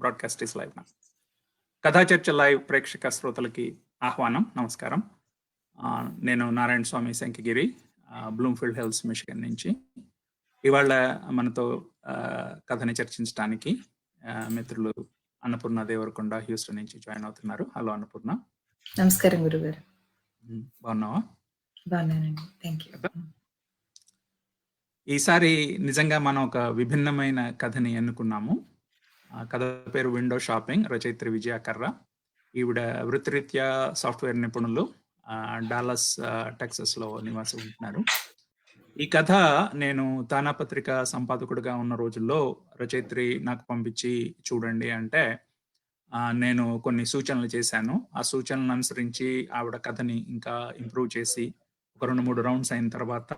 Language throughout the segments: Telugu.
బ్రాడ్కాస్ట్ ఇస్ లైవ్ నా కథా చర్చ లైవ్ ప్రేక్షక శ్రోతలకి ఆహ్వానం. నమస్కారం. నేను నారాయణ స్వామి శంకగిరి, బ్లూమ్ఫీల్డ్ హిల్స్, మిషిగన్ నుంచి. ఇవాళ మనతో కథని చర్చించడానికి మిత్రులు అన్నపూర్ణ దేవరకొండ హ్యూస్టన్ నుంచి జాయిన్ అవుతున్నారు. హలో అన్నపూర్ణ. నమస్కారం గురుగారు. బాగున్నావా? బాగున్నానండి, థ్యాంక్ యూ. ఈసారి నిజంగా మనం ఒక విభిన్నమైన కథని ఎన్నుకున్నాము. కథ పేరు విండో షాపింగ్. రచయిత్రి విజయ కర్రా. ఈవిడ వృత్తిరీత్యా సాఫ్ట్వేర్ నిపుణులు, డాలస్ టెక్సస్లో నివాసం ఉంటున్నారు. ఈ కథ నేను తానాపత్రిక సంపాదకుడిగా ఉన్న రోజుల్లో రచయిత్రి నాకు పంపించి చూడండి అంటే నేను కొన్ని సూచనలు చేశాను. ఆ సూచనలను అనుసరించి ఆవిడ కథని ఇంకా ఇంప్రూవ్ చేసి ఒక 2-3 రౌండ్స్ అయిన తర్వాత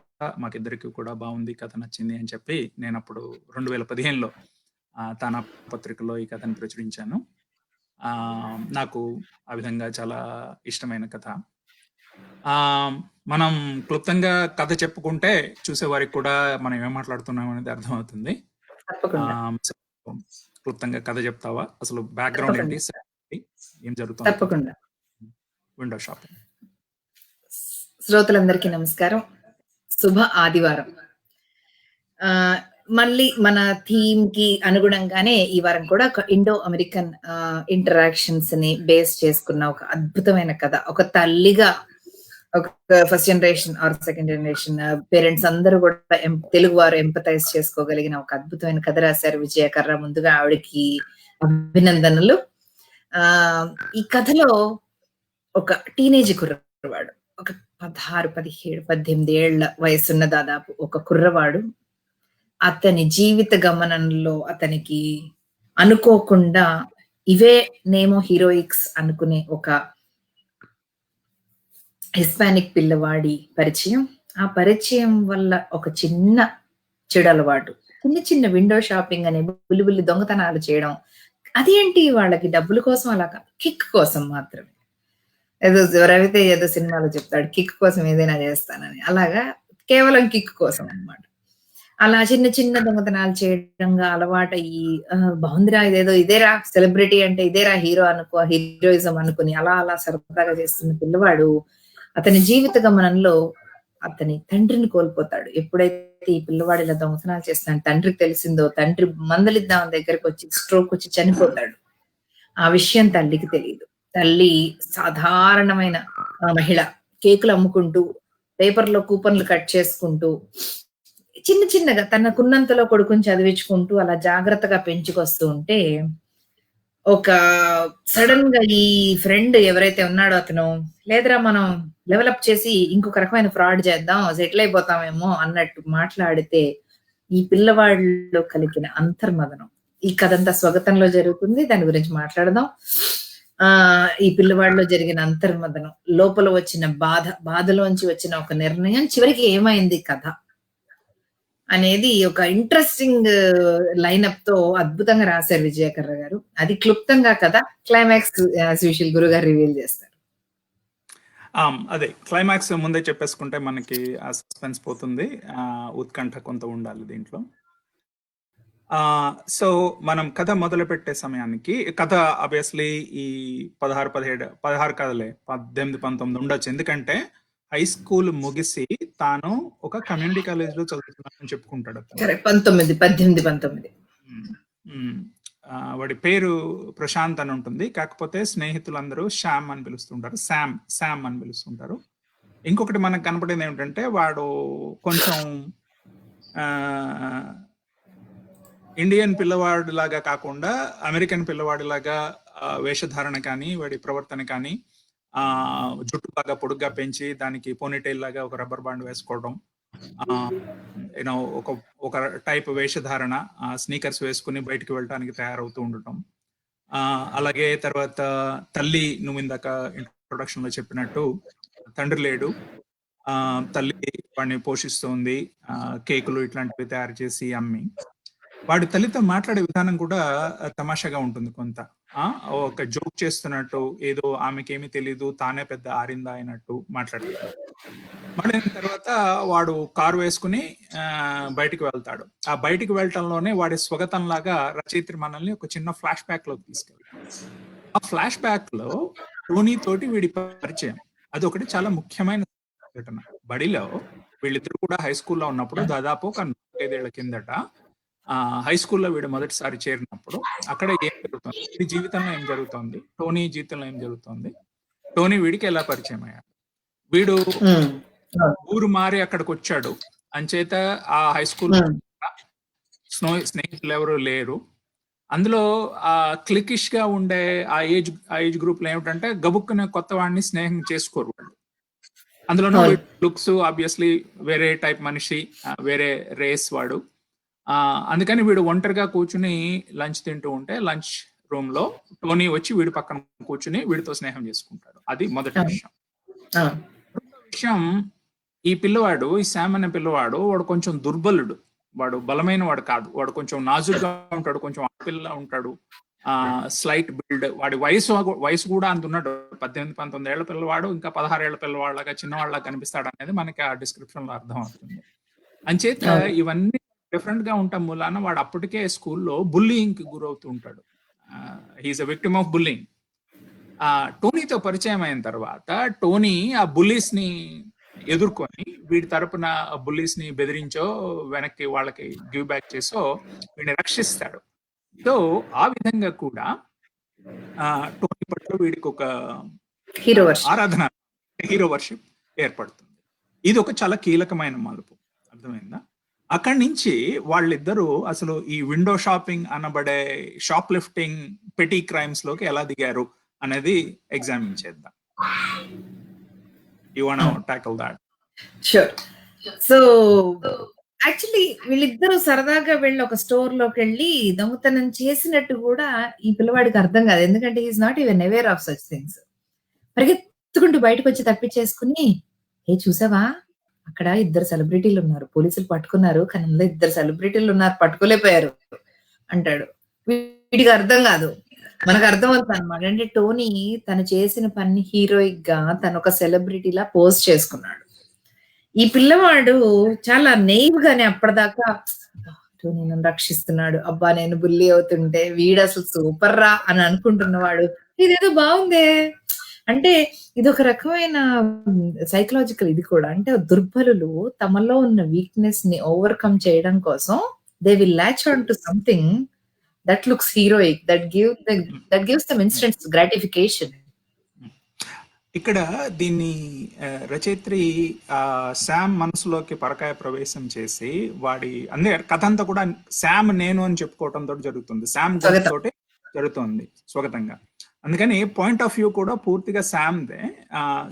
మాకిద్దరికి కూడా బాగుంది, కథ నచ్చింది అని చెప్పి నేను అప్పుడు 2015లో తానాపత్రికలో ఈ కథను ప్రచురించాను. నాకు ఆ విధంగా చాలా ఇష్టమైన కథ. మనం క్లుప్తంగా కథ చెప్పుకుంటే చూసేవారికి కూడా మనం ఏం మాట్లాడుతున్నాం అనేది అర్థమవుతుంది. క్లుప్తంగా కథ చెప్తావా? అసలు బ్యాక్గ్రౌండ్ ఏంటి, ఏం జరుగుతుంది? తప్పకుండా. Window shopping. శ్రోతలందరికీ నమస్కారం, శుభ ఆదివారం. మళ్ళీ మన థీమ్ కి అనుగుణంగానే ఈ వారం కూడా ఒక ఇండో అమెరికన్ ఇంటరాక్షన్స్ ని బేస్ చేసుకున్న ఒక అద్భుతమైన కథ. ఒక తల్లిగా, ఒక first generation or second generation parents అందరూ కూడా తెలుగు వారు ఎంపథైజ్ చేసుకోగలిగిన ఒక అద్భుతమైన కథ రాశారు విజయ కర్ర. ముందుగా ఆవిడకి అభినందనలు. ఈ కథలో ఒక టీనేజ్ కుర్రవాడు, ఒక 16, 17, 18 ఏళ్ల వయసున్న దాదాపు ఒక కుర్రవాడు, అతని జీవిత గమనంలో అతనికి అనుకోకుండా ఇవే నేమో హీరోయిక్స్ అనుకునే ఒక హిస్పానిక్ పిల్లవాడి పరిచయం. ఆ పరిచయం వల్ల ఒక చిన్న చెడు అలవాటు, చిన్న విండో షాపింగ్ అనే బుల్లి దొంగతనాలు చేయడం. అదేంటి వాళ్ళకి డబ్బుల కోసం, అలా కిక్ కోసం మాత్రమే. ఏదో రవితే ఏదో సినిమాలో చెప్తాడు, కిక్ కోసం ఏదైనా చేస్తానని. అలాగా కేవలం కిక్ కోసం అన్నమాట. అలా చిన్న దొంగతనాలు చేయడంగా అలవాటు అయ్యి, బాగుందిరా ఇదేదో, ఇదేరా సెలబ్రిటీ అంటే, ఇదేరా హీరో అనుకో, హీరోయిజం అనుకుని అలా సరదాగా చేస్తున్న పిల్లవాడు అతని జీవిత గమనంలో అతని తండ్రిని కోల్పోతాడు. ఎప్పుడైతే ఈ పిల్లవాడు ఇలా దొంగతనాలు చేస్తున్నాడు తండ్రికి తెలిసిందో, తండ్రి మందలిద్దాం దగ్గరకు వచ్చి స్ట్రోక్ వచ్చి చనిపోతాడు. ఆ విషయం తల్లికి తెలియదు. తల్లి సాధారణమైన మహిళ, కేకులు అమ్ముకుంటూ, పేపర్లో కూపన్లు కట్ చేసుకుంటూ, చిన్నగా తనకున్నంతలో కొడుకుని చదివించుకుంటూ అలా జాగ్రత్తగా పెంచుకొస్తూ ఉంటే, ఒక సడన్ గా ఈ ఫ్రెండ్ ఎవరైతే ఉన్నాడో అతను, లేదురా మనం డెవలప్ చేసి ఇంకొక రకమైన ఫ్రాడ్ చేద్దాం, సెటిల్ అయిపోతామేమో అన్నట్టు మాట్లాడితే, ఈ పిల్లవాడిలో కలిగిన అంతర్మదనం. ఈ కథంతా స్వగతంలో జరుగుతుంది, దాని గురించి మాట్లాడదాం. ఈ పిల్లవాడిలో జరిగిన అంతర్మదనం, లోపల వచ్చిన బాధలోంచి వచ్చిన ఒక నిర్ణయం, చివరికి ఏమైంది కథ అనేది ఒక ఇంట్రెస్టింగ్ లైనప్ తో అద్భుతంగా రాశారు విజయకర్ర గారు. అది క్లుప్తంగా కథ. క్లైమాక్స్ యూజువల్ గురువు గారు రివీల్ చేస్తారు. అదే క్లైమాక్స్ ముందే చెప్పేసుకుంటే మనకి ఆ సస్పెన్స్ పోతుంది, ఉత్కంఠ కొంత ఉండాలి దీంట్లో. సో మనం కథ మొదలు పెట్టే సమయానికి, కథ ఆబ్వియస్లీ ఈ 16 కథలే, 18, 19 ఉండొచ్చు. ఎందుకంటే హై స్కూల్ ముగిసి తాను ఒక కమ్యూనిటీ కాలేజ్ లో చదువుతున్నానని చెప్పుకుంటాడు. 18. వాడి పేరు ప్రశాంత్ అని ఉంటుంది. కాకపోతే స్నేహితులందరూ శ్యామ్ అని పిలుస్తుంటారు, శామ్ అని పిలుస్తుంటారు. ఇంకొకటి మనకు కనపడేది ఏమిటంటే, వాడు కొంచెం ఇండియన్ పిల్లవాడి లాగా కాకుండా అమెరికన్ పిల్లవాడి లాగా వేషధారణ కానీ, వాడి ప్రవర్తన కానీ, జుట్టు బాగా పొడుగ్గా పెంచి దానికి పోనీటైల్ లాగా ఒక రబ్బర్ బాండ్ వేసుకోవడం, ఒక టైప్ వేషధారణ, స్నీకర్స్ వేసుకుని బయటికి వెళ్ళడానికి తయారవుతూ ఉండటం. అలాగే తర్వాత తల్లి, నువ్వు ఇందాక ఇంట్రొడక్షన్ లో చెప్పినట్టు తండ్రి లేడు, తల్లి వాడిని పోషిస్తుంది, కేకులు ఇట్లాంటివి తయారు చేసి అమ్మి. వాడి తల్లితో మాట్లాడే విధానం కూడా తమాషాగా ఉంటుంది కొంత. ఒక జోక్ చేస్తున్నట్టు, ఏదో ఆమెకేమీ తెలీదు, తానే పెద్ద ఆరిందా అయినట్టు మాట్లాడతాడు. మాట్లాడిన తర్వాత వాడు కారు వేసుకుని బయటికి వెళ్తాడు. ఆ బయటికి వెళ్ళటంలోనే వాడి స్వగతంలాగా రచయిత్రి మనల్ని ఒక చిన్న ఫ్లాష్ బ్యాక్ లోకి తీసుకెళ్తాడు. ఆ ఫ్లాష్ బ్యాక్ లో టోనీ తోటి వీడి పరిచయం. అదొకటి చాలా ముఖ్యమైన ఘటన. బడిలో వీళ్ళిద్దరు కూడా హై స్కూల్లో ఉన్నప్పుడు దాదాపు ఒక 4-5 ఏళ్ల కిందట హై స్కూల్లో వీడు మొదటిసారి చేరినప్పుడు అక్కడ ఏం జరుగుతుంది, వీడి జీవితంలో ఏం జరుగుతుంది, టోనీ జీవితంలో ఏం జరుగుతుంది, టోనీ వీడికి ఎలా పరిచయం అయ్యాడు, వీడు ఊరు మారి అక్కడికి వచ్చాడు అంచేత ఆ హై స్కూల్ స్నేహితులు ఎవరు లేరు. అందులో ఆ క్లికిష్ గా ఉండే ఆ ఏజ్ గ్రూప్ లో ఏమిటంటే గబుక్కునే కొత్త వాడిని స్నేహం చేసుకోరు వాళ్ళు. అందులోనూ లుక్స్ ఆబ్వియస్లీ వేరే టైప్ మనిషి, వేరే రేస్ వాడు. అందుకని వీడు ఒంటరిగా కూర్చుని లంచ్ తింటూ ఉంటే లంచ్ రూమ్ లో టోనీ వచ్చి వీడి పక్కన కూర్చుని వీడితో స్నేహం చేసుకుంటాడు. అది మొదటి విషయం. విషయం, ఈ పిల్లవాడు, ఈ శామ్ అనే పిల్లవాడు, వాడు కొంచెం దుర్బలుడు, వాడు బలమైన వాడు కాదు, వాడు కొంచెం నాజుగ్గా ఉంటాడు, కొంచెం ఆడపిల్ల ఉంటాడు, స్లైట్ బిల్డ్, వాడి వయసు కూడా అంత ఉన్నాడు, 18-19 ఏళ్ల పిల్లవాడు ఇంకా 16 ఏళ్ల పిల్లవాళ్ళగా చిన్నవాళ్ళగా కనిపిస్తాడు అనేది మనకి ఆ డిస్క్రిప్షన్ లో అర్థం అవుతుంది. అంచేత ఇవన్నీ డిఫరెంట్ గా ఉంటాం మూలాన వాడు అప్పటికే స్కూల్లో బుల్లింగ్ కి గురవుతూ ఉంటాడు. He is a victim of bullying. టోనీతో పరిచయం అయిన తర్వాత టోనీ ఆ బుల్లీస్ ని ఎదుర్కొని వీడి తరపున బుల్లీస్ ని బెదిరించో వెనక్కి వాళ్ళకి గివ్ బ్యాక్ చేసో వీడిని రక్షిస్తాడు. సో ఆ విధంగా కూడా టోనీ పట్ల వీడికి ఒక ఆరాధన, హీరో వర్షిప్ ఏర్పడుతుంది. ఇది ఒక చాలా కీలకమైన మలుపు. అర్థమైందా? అక్కడి నుంచి వాళ్ళిద్దరూ అసలు ఈ విండో షాపింగ్ అనబడే షాప్ లిఫ్టింగ్ పెటీ క్రైమ్స్ లోకి ఎలా దిగారు అనేది ఎగ్జామిన్ చేద్దాం. You want to tackle that? Sure. So actually వీళ్ళిద్దరూ సరదాగా వెళ్ళి ఒక స్టోర్ లోకి వెళ్ళి దొంగతనం చేసినట్టు కూడా ఈ పిల్లవాడికి అర్థం కాదు, ఎందుకంటే is not even aware of such things. పరిగెత్తుకుంటూ బయటకు వచ్చి తప్పించేసుకుని, ఏ చూసావా అక్కడ 2 సెలబ్రిటీలు ఉన్నారు, పోలీసులు పట్టుకున్నారు, కానీ అందులో 2 సెలబ్రిటీలు ఉన్నారు, పట్టుకోలేకపోయారు అంటాడు. వీడికి అర్థం కాదు, మనకు అర్థమవుతుంది అనమాట. అంటే టోనీ తను చేసిన పని హీరోయిక్ గా తను ఒక సెలబ్రిటీలా పోస్ట్ చేసుకున్నాడు. ఈ పిల్లవాడు చాలా నెయివ్ గానే అప్పటిదాకా టోనీ నన్ను రక్షిస్తున్నాడు, అబ్బా నేను బుల్లి అవుతుంటే వీడు అసలు సూపర్ రా అని అనుకుంటున్నవాడు, ఇదేదో బాగుందే అంటే ఇది ఒక రకమైన సైకలాజికల్ ఇది కూడా. అంటే దుర్బలులు తమలో ఉన్న వీక్నెస్ ని ఓవర్కమ్ చేయడం కోసం they will latch on to something that looks heroic, that gives them instant gratification. ఇక్కడ దీన్ని రచయిత్రి శామ్ మనసులోకి పరకాయ ప్రవేశం చేసి వాడి అన్ని కథ అంతా కూడా శామ్ నేను అని చెప్పుకోవటంతో జరుగుతుంది, శామ్ తోటి జరుగుతుంది స్వగతంగా. అందుకని పాయింట్ ఆఫ్ వ్యూ కూడా పూర్తిగా శామ్దే.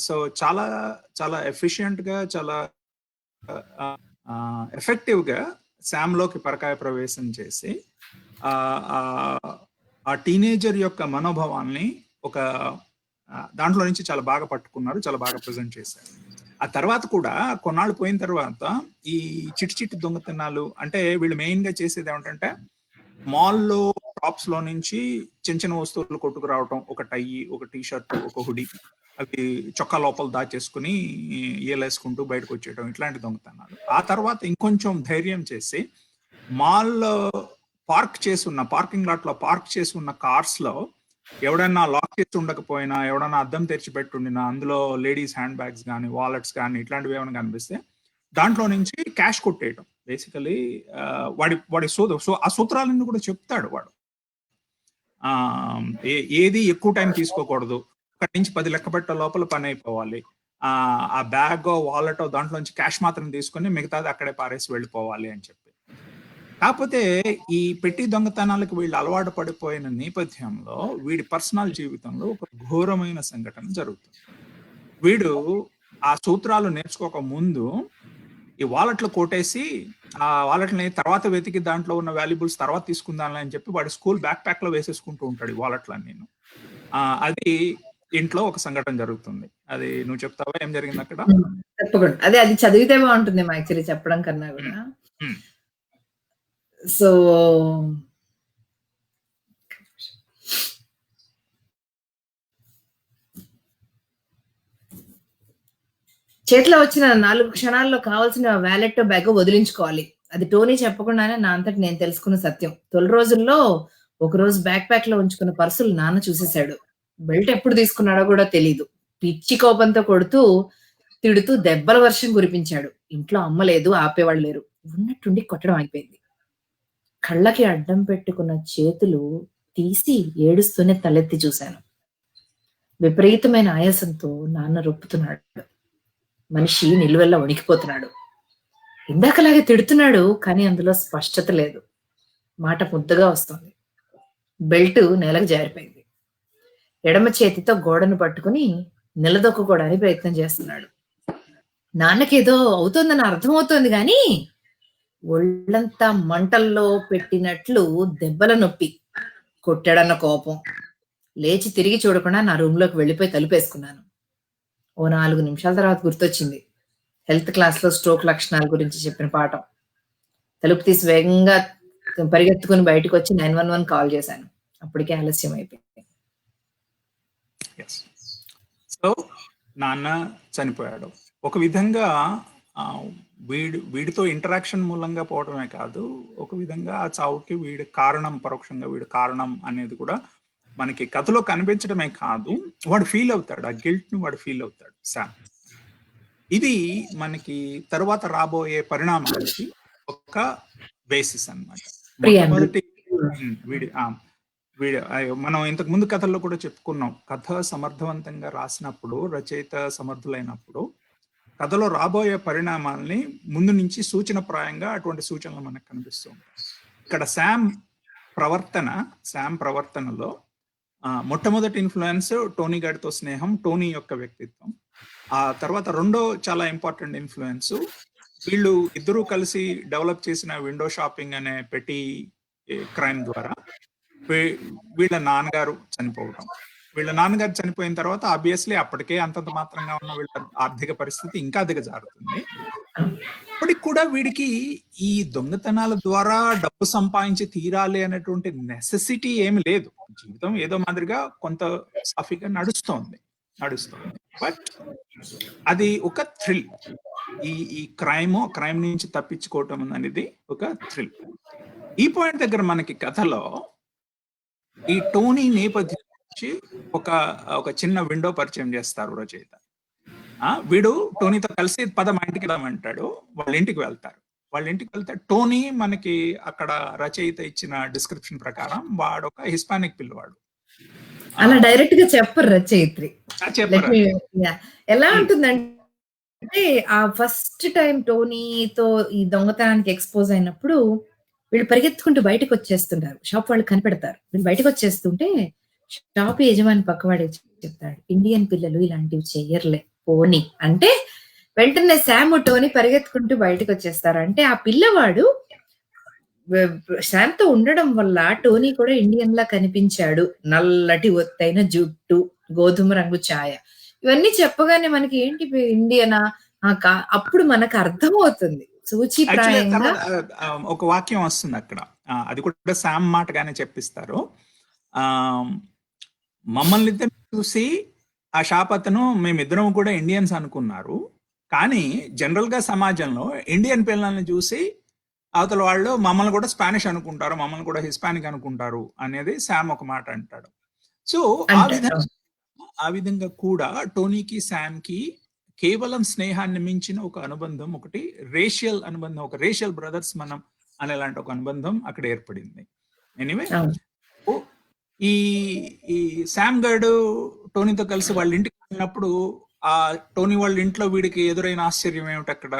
సో చాలా చాలా ఎఫిషియెంట్ గా, చాలా ఎఫెక్టివ్ గా శామ్ లోకి పరకాయ ప్రవేశం చేసి ఆ టీనేజర్ యొక్క మనోభావాల్ని ఒక దాంట్లో నుంచి చాలా బాగా పట్టుకున్నారు, చాలా బాగా ప్రజెంట్ చేశారు. ఆ తర్వాత కూడా కొన్నాళ్ళు పోయిన తర్వాత ఈ చిట్టి దొంగతనాలు, అంటే వీళ్ళు మెయిన్ గా చేసేది ఏమిటంటే మాల్లో షాప్స్ లో నుంచి చిన్న చిన్న వస్తువులు కొట్టుకురావటం, ఒక టై, ఒక టీ షర్ట్, ఒక హుడీ, అవి చొక్కా లోపల దాచేసుకుని ఏలేసుకుంటూ బయటకు వచ్చేయడం, ఇట్లాంటి దొంగతనాలు. ఆ తర్వాత ఇంకొంచెం ధైర్యం చేసి మాల్ పార్కింగ్ లాట్ లో పార్క్ చేసి ఉన్న కార్స్ లో ఎవడన్నా లాక్ చేసి ఉండకపోయినా, ఎవడన్నా అద్దం తెరిచిపెట్టుండినా అందులో లేడీస్ హ్యాండ్ బ్యాగ్స్ కానీ, వాలెట్స్ కానీ ఇట్లాంటివి ఏమైనా కనిపిస్తే దాంట్లో నుంచి క్యాష్ కొట్టేయటం. బేసికలీ వాడి ఆ సూత్రాలన్నీ కూడా చెప్తాడు వాడు. ఏది ఎక్కువ టైం తీసుకోకూడదు, ఒకటి నుంచి 10 లెక్క పెట్టే లోపల పని అయిపోవాలి, ఆ బ్యాగ్ వాలెట్ దాంట్లోంచి క్యాష్ మాత్రం తీసుకొని మిగతాది అక్కడే పారేసి వెళ్ళిపోవాలి అని చెప్పి. కాకపోతే ఈ పెట్టి దొంగతనాలకు వీళ్ళు అలవాటు పడిపోయిన నేపథ్యంలో వీడి పర్సనల్ జీవితంలో ఒక ఘోరమైన సంఘటన జరుగుతుంది. వీడు ఆ సూత్రాలు నేర్చుకోక ముందు ఈ వాలెట్లు కొట్టేసి ఆ వాలెట్ని తర్వాత వెతికి దాంట్లో ఉన్న వాల్యుబుల్స్ తర్వాత తీసుకుందాంలే అని చెప్పి వాడి స్కూల్ బ్యాక్ ప్యాక్ లో వేసేసుకుంటూ ఉంటాడు ఈ వాలెట్లన్నీ. అది ఇంట్లో ఒక సంఘటన జరుగుతుంది. అది నువ్వు చెప్తావా ఏం జరిగింది అక్కడ? తప్పకుండా. అది చదివితే బాగుంటుంది యాక్చువల్లీ చెప్పడం కన్నా కూడా. సో చేతిలో వచ్చిన 4 క్షణాల్లో కావాల్సిన వాలెట్, బ్యాగో వదిలించుకోవాలి. అది టోనీ చెప్పకుండానే నా అంతట నేను తెలుసుకున్న సత్యం. తొలి రోజుల్లో ఒకరోజు ప్యాక్‌లో ఉంచుకున్న పర్సులు నాన్న చూసేసాడు. బెల్ట్ ఎప్పుడు తీసుకున్నాడో గూడా తెలీదు. పిచ్చి కోపంతో కొడుతూ, తిడుతూ దెబ్బల వర్షం కురిపించాడు. ఇంట్లో అమ్మ లేదు, ఆపేవాళ్ళు లేరు. ఉన్నట్టుండి కొట్టడం ఆగిపోయింది. కళ్ళకి అడ్డం పెట్టుకున్న చేతులు తీసి ఏడుస్తూనే తలెత్తి చూశాను. విపరీతమైన ఆయాసంతో నాన్న రొప్పుతున్నాడు. మనిషి నిలువెల్లా వణికిపోతున్నాడు. ఇందాకలాగే తిడుతున్నాడు, కానీ అందులో స్పష్టత లేదు. మాట ముద్దగా వస్తోంది. బెల్టు నేలకు జారిపోయింది. ఎడమ చేతితో గోడను పట్టుకుని నిలదొక్కుకోవడానికి ప్రయత్నం చేస్తున్నాడు. నాన్నకేదో అవుతోందని అర్థమవుతోంది గాని ఒళ్ళంతా మంటల్లో పెట్టినట్లు దెబ్బల నొప్పి. కొట్టాడన్న కోపం. లేచి తిరిగి చూడకుండా నా రూమ్‌లోకి వెళ్ళిపోయి తలుపేసుకున్నాను. ఓ 4 నిమిషాల తర్వాత గుర్తొచ్చింది. హెల్త్ క్లాస్‌లో స్ట్రోక్ లక్షణాల గురించి చెప్పిన పాఠం. తలుపు తీసి వేగంగా పరిగెత్తుకుని బయటకొచ్చి 911 కాల్ చేశాను. అప్పటికే ఆలస్యం అయిపోయింది. Yes. సో నాన్న చనిపోయాడు. ఒక విధంగా వీడితో ఇంటరాక్షన్ మూలంగా పోవడమే కాదు, ఒక విధంగా ఆ చావుకి వీడి కారణం, పరోక్షంగా వీడి కారణం అనేది కూడా మనకి కథలో కనిపించడమే కాదు, వాడు ఫీల్ అవుతాడు. ఆ గిల్ట్ ని వాడు ఫీల్ అవుతాడు శామ్. ఇది మనకి తర్వాత రాబోయే పరిణామాలకి ఒక బేసిస్ అన్నమాట. మొట్టమొదటి మనం ఇంతకు ముందు కథల్లో కూడా చెప్పుకున్నాం. కథ సమర్థవంతంగా రాసినప్పుడు, రచయిత సమర్థులైనప్పుడు కథలో రాబోయే పరిణామాల్ని ముందు నుంచి సూచనప్రాయంగా అటువంటి సూచనలు మనకు కనిపిస్తూ ఉంటాయి. ఇక్కడ శామ్ ప్రవర్తనలో మొట్టమొదటి ఇన్ఫ్లుయెన్స్ టోనీ గారితో స్నేహం, టోనీ యొక్క వ్యక్తిత్వం. ఆ తర్వాత రెండో చాలా ఇంపార్టెంట్ ఇన్ఫ్లుయెన్స్ వీళ్ళు ఇద్దరూ కలిసి డెవలప్ చేసిన విండో షాపింగ్ అనే పెట్టి క్రైమ్ ద్వారా వీళ్ళ నాన్నగారు చనిపోవడం. వీళ్ళ నాన్నగారు చనిపోయిన తర్వాత ఆబ్వియస్లీ అప్పటికే అంతంత మాత్రంగా ఉన్న వీళ్ళ ఆర్థిక పరిస్థితి ఇంకా దిగజారుతుంది. ఇప్పటికి కూడా వీడికి ఈ దొంగతనాల ద్వారా డబ్బు సంపాదించి తీరాలి అనేటువంటి నెసెసిటీ ఏమి లేదు. జీవితం ఏదో మాదిరిగా కొంత సాఫీగా నడుస్తోంది. బట్ అది ఒక థ్రిల్. ఈ క్రైమ్ నుంచి తప్పించుకోవటం అనేది ఒక థ్రిల్. ఈ పాయింట్ దగ్గర మనకి కథలో ఈ టోనీ నేపథ్యం నుంచి ఒక చిన్న విండో పరిచయం చేస్తారు రచయిత. వీడు టోనీతో కలిసి పద మా ఇంటికి వెళ్తామంటాడు. వాళ్ళ ఇంటికి వెళ్తే టోనీ మనకి అక్కడ రచయిత ఇచ్చిన డిస్క్రిప్షన్ ప్రకారం వాడు ఒక హిస్పానిక్ పిల్లవాడు. అలా డైరెక్ట్ గా చెప్పరు రచయిత్రి. ఎలా ఉంటుందంటే ఆ ఫస్ట్ టైం టోనీతో ఈ దొంగతనానికి ఎక్స్పోజ్ అయినప్పుడు వీళ్ళు పరిగెత్తుకుంటూ బయటకు వచ్చేస్తుంటారు. షాప్ వాళ్ళు కనిపెడతారు. వీళ్ళు బయటకు వచ్చేస్తుంటే షాప్ యజమాని పక్కవాడే చెప్తాడు, ఇండియన్ పిల్లలు ఇలాంటివి చెయ్యర్లే పోనీ అంటే వెంటనే శామ్ టోనీ పరిగెత్తుకుంటూ బయటకు వచ్చేస్తారు. అంటే ఆ పిల్లవాడు శామ్ తో ఉండడం వల్ల టోనీ కూడా ఇండియన్ లా కనిపించాడు. నల్లటి ఒత్తైన జుట్టు, గోధుమ రంగు ఛాయ, ఇవన్నీ చెప్పగానే మనకి ఏంటి ఇండియనా అప్పుడు మనకు అర్థమవుతుంది. సూచిప్రాయంగా ఒక వాక్యం వస్తుంది అక్కడ. అది కూడా శామ్ మాటగానే చెప్పిస్తారు. మమ్మల్ని ఇద్దరు చూసి ఆ షాప్ అతను మేమిద్దరం కూడా ఇండియన్స్ అనుకున్నారు, కానీ జనరల్ గా సమాజంలో ఇండియన్ పిల్లల్ని చూసి అవతల వాళ్ళు మమ్మల్ని కూడా స్పానిష్ అనుకుంటారు, మమ్మల్ని కూడా హిస్పానిక్ అనుకుంటారు అనేది శామ్ ఒక మాట అంటాడు. సో ఆ విధంగా కూడా టోనీకి శామ్ కి కేవలం స్నేహాన్ని మించిన ఒక అనుబంధం, ఒకటి రేషియల్ అనుబంధం, ఒక రేషియల్ బ్రదర్స్ మనం అనేలాంటి ఒక అనుబంధం అక్కడ ఏర్పడింది. ఎనీవే ఈ శామ్ గడు టోనీతో కలిసి వాళ్ళ ఇంటికి వెళ్ళినప్పుడు ఆ టోనీ వాళ్ళ ఇంట్లో వీడికి ఎదురైన ఆశ్చర్యం ఏమిటి అక్కడ?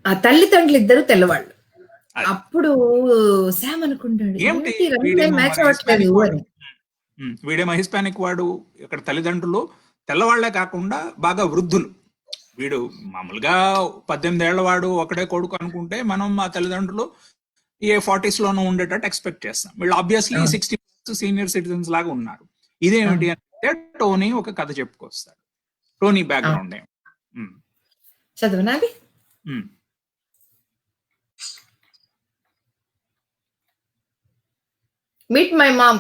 ఆ తల్లిదండ్రులు ఇద్దరు తెల్లవాళ్ళు. అప్పుడు శామ్ అనుకుంటాడు వీడేమో హిస్పానిక్ వాడు, ఇక్కడ తల్లిదండ్రులు తెల్లవాళ్లే కాకుండా బాగా వృద్ధులు. వీడు మామూలుగా 18 ఏళ్ల వాడు ఒకడే కొడుకు అనుకుంటే మనం మా తల్లిదండ్రులు ఏ 40s లోనూ ఉండేటట్టు ఎక్స్పెక్ట్ చేస్తాం. వీళ్ళు ఆబ్వియస్లీ 60 సీనియర్ సిటిజన్స్ లాగా ఉన్నారు. ఇదేమిటి అంటే టోనీ ఒక కథ చెప్పుకొస్తాడు. టోనీ బ్యాక్గ్రౌండ్ ఏమి చదవనాది? Meet my mom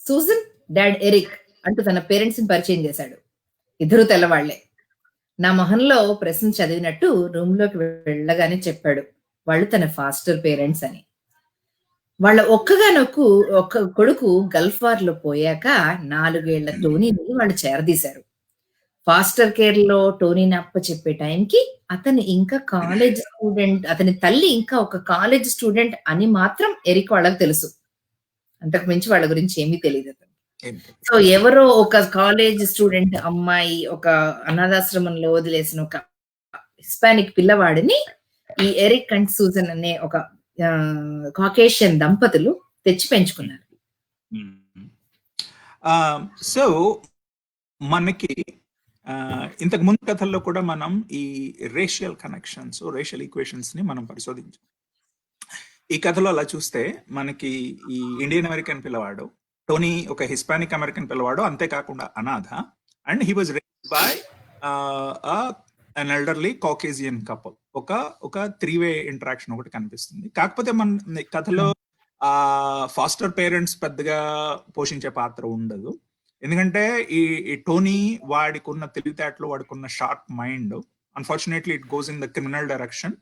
Susan, dad Eric అంటూ తన పేరెంట్స్ ని పరిచయం చేశాడు. ఇద్దరు తెల్లవాళ్లే. నా మొహంలో ప్రశ్న చదివినట్టు రూమ్ లోకి వెళ్ళగానే చెప్పాడు, వాళ్ళు తన ఫాస్టర్ పేరెంట్స్ అని. వాళ్ళ ఒక్క కొడుకు గల్ఫ్ వార్ లో పోయాక 4 ఏళ్ల టోనీని వాళ్ళు చేరదీశారు. ఫాస్టర్ కేర్ లో టోనీని అప్పచెప్పే టైంకి అతని తల్లి ఇంకా ఒక కాలేజ్ స్టూడెంట్ అని మాత్రం ఎరిక్ వాళ్ళకి తెలుసు. అంతకు మించి వాళ్ళ గురించి ఏమీ తెలియదు. సో ఎవరో ఒక కాలేజ్ స్టూడెంట్ అమ్మాయి ఒక అనాథాశ్రమంలో వదిలేసిన ఒక హిస్పానిక్ పిల్లవాడిని ఈ ఎరిక్ అండ్ సూజన్ అనే ఒక కాకేషియన్ దంపతులు తెచ్చి పెంచుకున్నారు. సో మనకి ఇంతకు ముందు కథల్లో కూడా మనం ఈ రేషియల్ కనెక్షన్స్, రేషియల్ ఈక్వేషన్స్ ని మనం పరిశోధించాం. ఈ కథలో అలా చూస్తే మనకి ఈ ఇండియన్ అమెరికన్ పిల్లవాడు టోనీ ఒక హిస్పానిక్ అమెరికన్ పిల్లవాడు, అంతేకాకుండా అనాథ, and he was raised by an elderly Caucasian couple. ఒక 3-way ఇంటరాక్షన్ ఒకటి కనిపిస్తుంది. కాకపోతే మన కథలో ఫాస్టర్ పేరెంట్స్ పెద్దగా పోషించే పాత్ర ఉండదు. ఎందుకంటే ఈ టోనీ వాడికున్న తెలివితేటలు, వాడికున్న sharp mind, unfortunately it goes in the criminal direction.